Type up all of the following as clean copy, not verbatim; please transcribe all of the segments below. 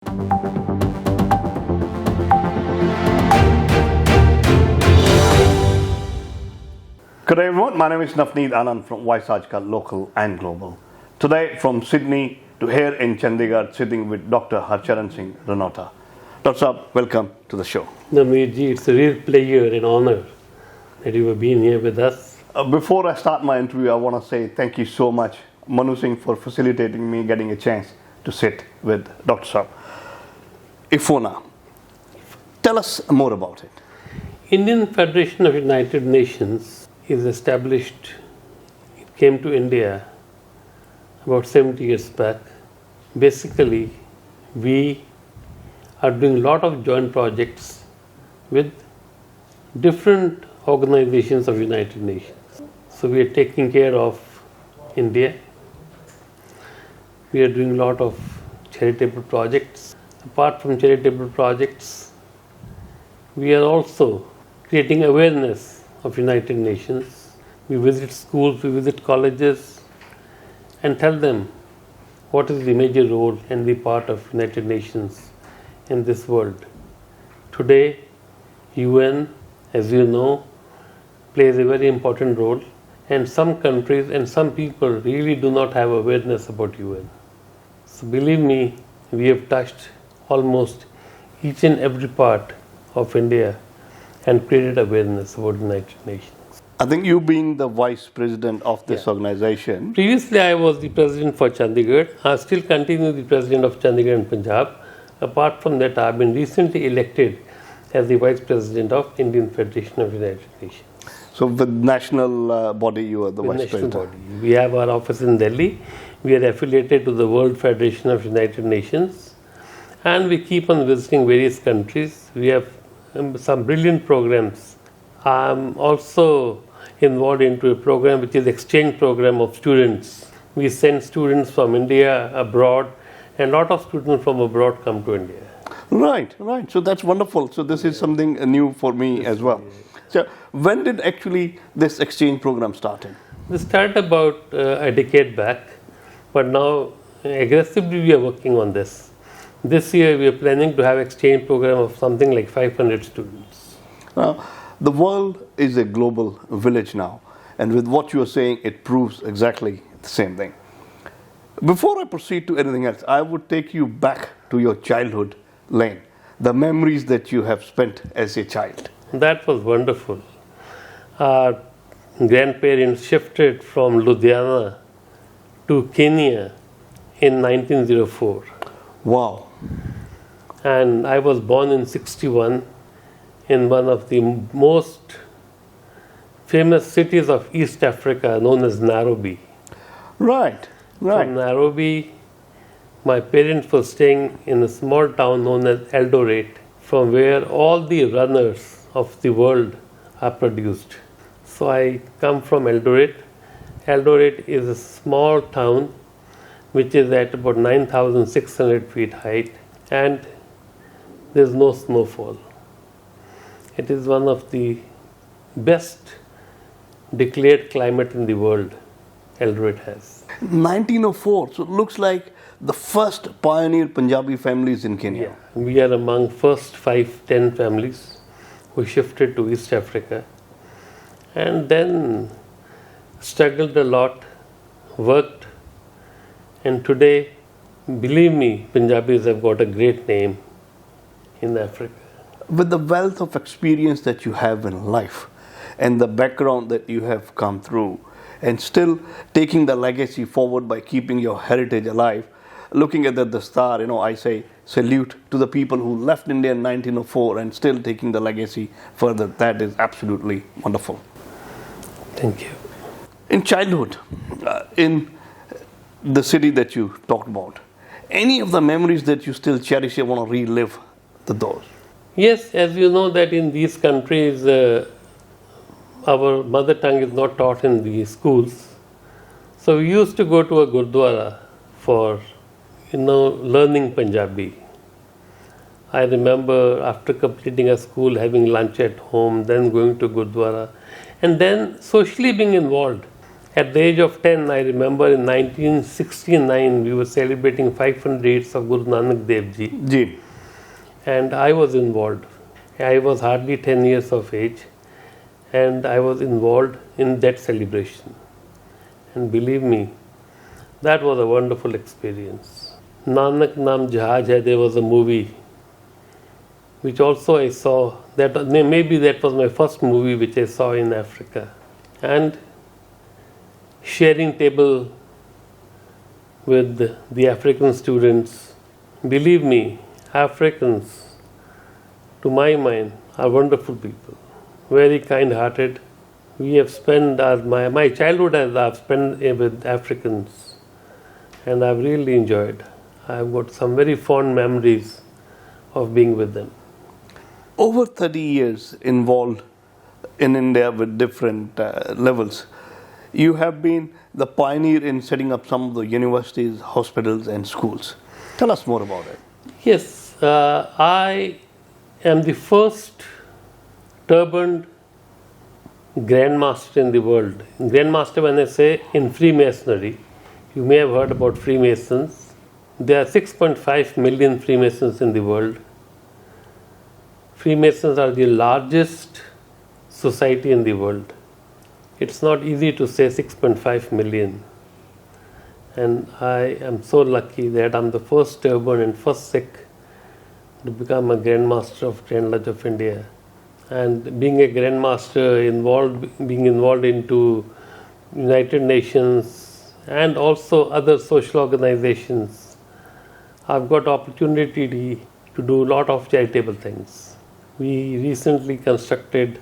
Good day everyone, my name is Navneet Anand from aajKal, local and global. Today from Sydney to here in Chandigarh, sitting with Dr. Harcharan Singh Ranauta. Dr. Saab, welcome to the show. Navneet ji, it's a real pleasure and honor that you have been here with us. Before I start my interview, I want to say thank you so much, Manu Singh, for facilitating me getting a chance to sit with Dr. Saab. IFUNA, tell us more about it. Indian Federation of United Nations is established, it came to India about 70 years back. Basically, we are doing a lot of joint projects with different organizations of United Nations. So we are taking care of India. We are doing a lot of charitable projects. Apart from charitable projects, we are also creating awareness of United Nations. We visit schools, we visit colleges and tell them what is the major role and the part of United Nations in this world. Today, UN, as you know, plays a very important role, and some countries and some people really do not have awareness about UN. So believe me, we have touched almost each and every part of India and created awareness about the United Nations. I think you being the vice president of this organization. Previously, I was the president for Chandigarh. I still continue the president of Chandigarh and Punjab. Apart from that, I have been recently elected as the vice president of Indian Federation of United Nations. So with national body, you are the With vice national president. body. We have our office in Delhi. We are affiliated to the World Federation of United Nations. And we keep on visiting various countries. We have some brilliant programs. I'm also involved into a program which is exchange program of students. We send students from India abroad, and a lot of students from abroad come to India. Right. So that's wonderful. So this is something new for me as well. So when did actually this exchange program started? This started about a decade back, but now aggressively we are working on this. This year we are planning to have exchange program of something like 500 students. Now, the world is a global village now, and with what you are saying, it proves exactly the same thing. Before I proceed to anything else, I would take you back to your childhood lane, the memories that you have spent as a child. That was wonderful. Our grandparents shifted from Ludhiana to Kenya in 1904. Wow. And I was born in 61 in one of the most famous cities of East Africa known as Nairobi. Right. From Nairobi, my parents were staying in a small town known as Eldoret, from where all the runners of the world are produced. So I come from Eldoret. Eldoret is a small town which is at about 9,600 feet height, and there is no snowfall. It is one of the best declared climate in the world Eldoret has. 1904, so it looks like the first pioneer Punjabi families in Kenya. Yeah. We are among first 5-10 families who shifted to East Africa, and then struggled a lot, worked, and today, believe me, Punjabis have got a great name in Africa. With the wealth of experience that you have in life and the background that you have come through, and still taking the legacy forward by keeping your heritage alive, looking at the star, I say salute to the people who left India in 1904 and still taking the legacy further. That is absolutely wonderful. Thank you. In childhood, in the city that you talked about, any of the memories that you still cherish, you want to relive those? Yes, as you know that in these countries, our mother tongue is not taught in the schools. So we used to go to a gurdwara for, learning Punjabi. I remember after completing a school, having lunch at home, then going to gurdwara, and then socially being involved At the age of 10, I remember in 1969, we were celebrating 500 days of Guru Nanak Dev Ji. Ji. And I was involved. I was hardly 10 years of age, and I was involved in that celebration. And believe me, that was a wonderful experience. Nanak Naam Jahaj Hai, there was a movie which also I saw. Maybe that was my first movie which I saw in Africa. And sharing table with the African students. Believe me, Africans, to my mind, are wonderful people, very kind-hearted. We have spent my childhood I've spent with Africans, and I've really enjoyed. I've got some very fond memories of being with them. Over 30 years involved in India with different levels, you have been the pioneer in setting up some of the universities, hospitals, and schools. Tell us more about it. Yes, I am the first turbaned grandmaster in the world. Grandmaster, when I say in Freemasonry, you may have heard about Freemasons. There are 6.5 million Freemasons in the world. Freemasons are the largest society in the world. It's not easy to say 6.5 million. And I am so lucky that I'm the first turban and first Sikh to become a Grandmaster of Grand Lodge of India. And being a Grandmaster, being involved into United Nations and also other social organizations, I've got opportunity to do a lot of charitable things. We recently constructed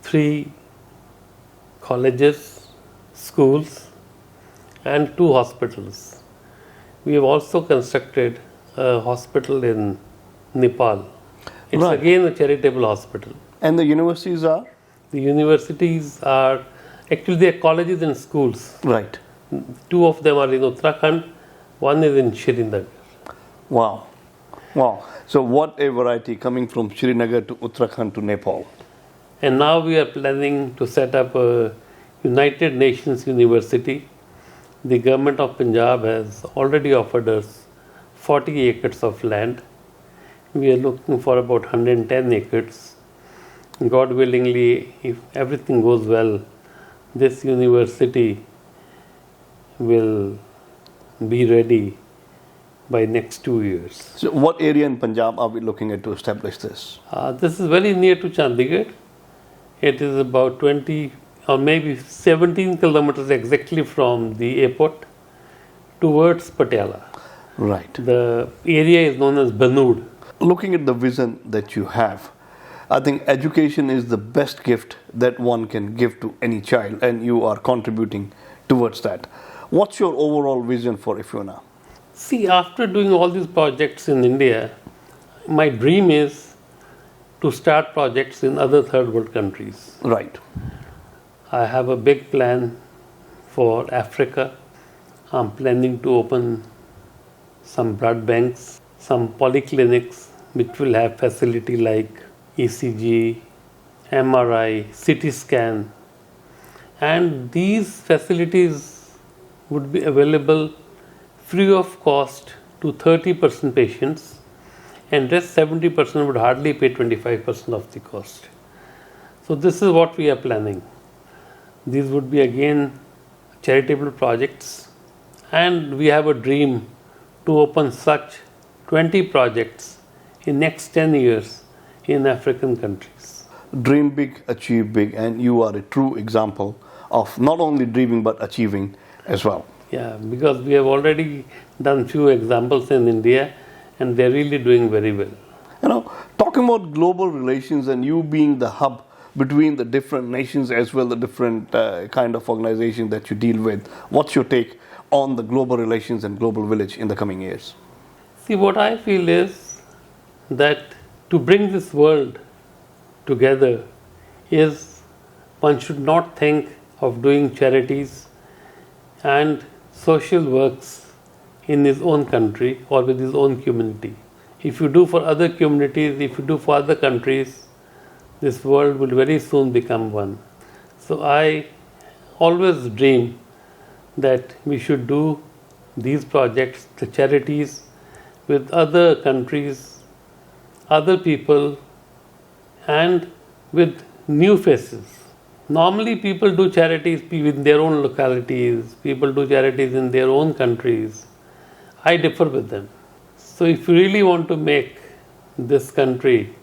3 colleges, schools, and 2 hospitals. We have also constructed a hospital in Nepal. It's Right. again a charitable hospital. And the universities are? The universities are actually they are colleges and schools. Right. 2 of them are in Uttarakhand, 1 is in Srinagar. Wow. Wow. So what a variety coming from Srinagar to Uttarakhand to Nepal. And now we are planning to set up a United Nations University. The government of Punjab has already offered us 40 acres of land. We are looking for about 110 acres. God willingly, if everything goes well, this university will be ready by next 2 years. So what area in Punjab are we looking at to establish this? This is very near to Chandigarh. It is about 20 or maybe 17 kilometers exactly from the airport towards Patiala. Right. The area is known as Banood. Looking at the vision that you have, I think education is the best gift that one can give to any child, and you are contributing towards that. What's your overall vision for IFUNA? See, after doing all these projects in India, my dream is to start projects in other third world countries. Right. I have a big plan for Africa. I'm planning to open some blood banks, some polyclinics which will have facility like ECG, MRI, CT scan, and these facilities would be available free of cost to 30% patients, and rest 70% would hardly pay 25% of the cost. So this is what we are planning. These would be again charitable projects, and we have a dream to open such 20 projects in next 10 years in African countries. Dream big, achieve big, and you are a true example of not only dreaming but achieving as well. Yeah, because we have already done few examples in India and they're really doing very well. You know, talking about global relations and you being the hub between the different nations as well, the different kind of organizations that you deal with, what's your take on the global relations and global village in the coming years? See, what I feel is that to bring this world together is one should not think of doing charities and social works in his own country or with his own community. If you do for other communities, if you do for other countries, this world will very soon become one. So I always dream that we should do these projects, the charities, with other countries, other people, and with new faces. Normally, people do charities in their own localities, people do charities in their own countries. I differ with them. So, if you really want to make this country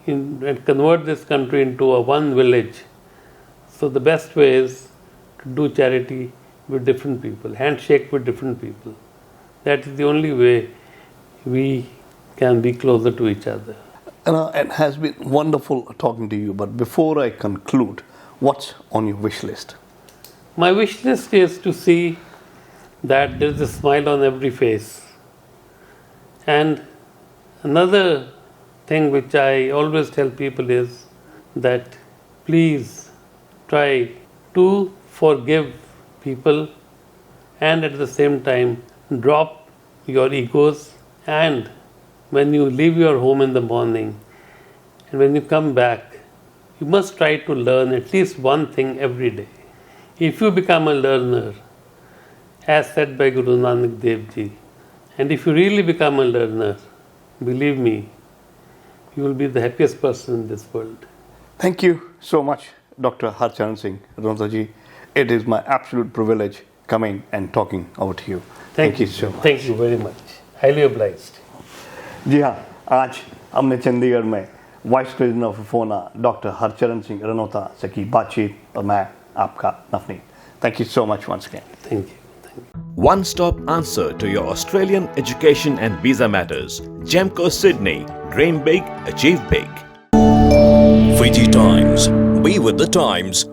and convert this country into a one village, so the best way is to do charity with different people, handshake with different people. That is the only way we can be closer to each other. It has been wonderful talking to you, but before I conclude, what's on your wish list? My wish list is to see that there is a smile on every face. And another thing which I always tell people is that please try to forgive people and at the same time drop your egos, and when you leave your home in the morning and when you come back, you must try to learn at least one thing every day. If you become a learner, as said by Guru Nanak Dev Ji, and if you really become a learner, believe me, you will be the happiest person in this world. Thank you so much, Dr. Harcharan Singh Ranauta ji. It is my absolute privilege coming and talking over to you. Thank you so much. Thank you very much. Highly obliged. जी हाँ, आज हमने चंडीगढ़ में vice president of IFUNA doctor Harcharan Singh Ranauta से की बातचीत और मैं आपका Navneet. Thank you so much once again. Thank you. One-stop answer to your Australian education and visa matters. GEMCO Sydney. Dream big, achieve big. Fiji Times. Be with the times.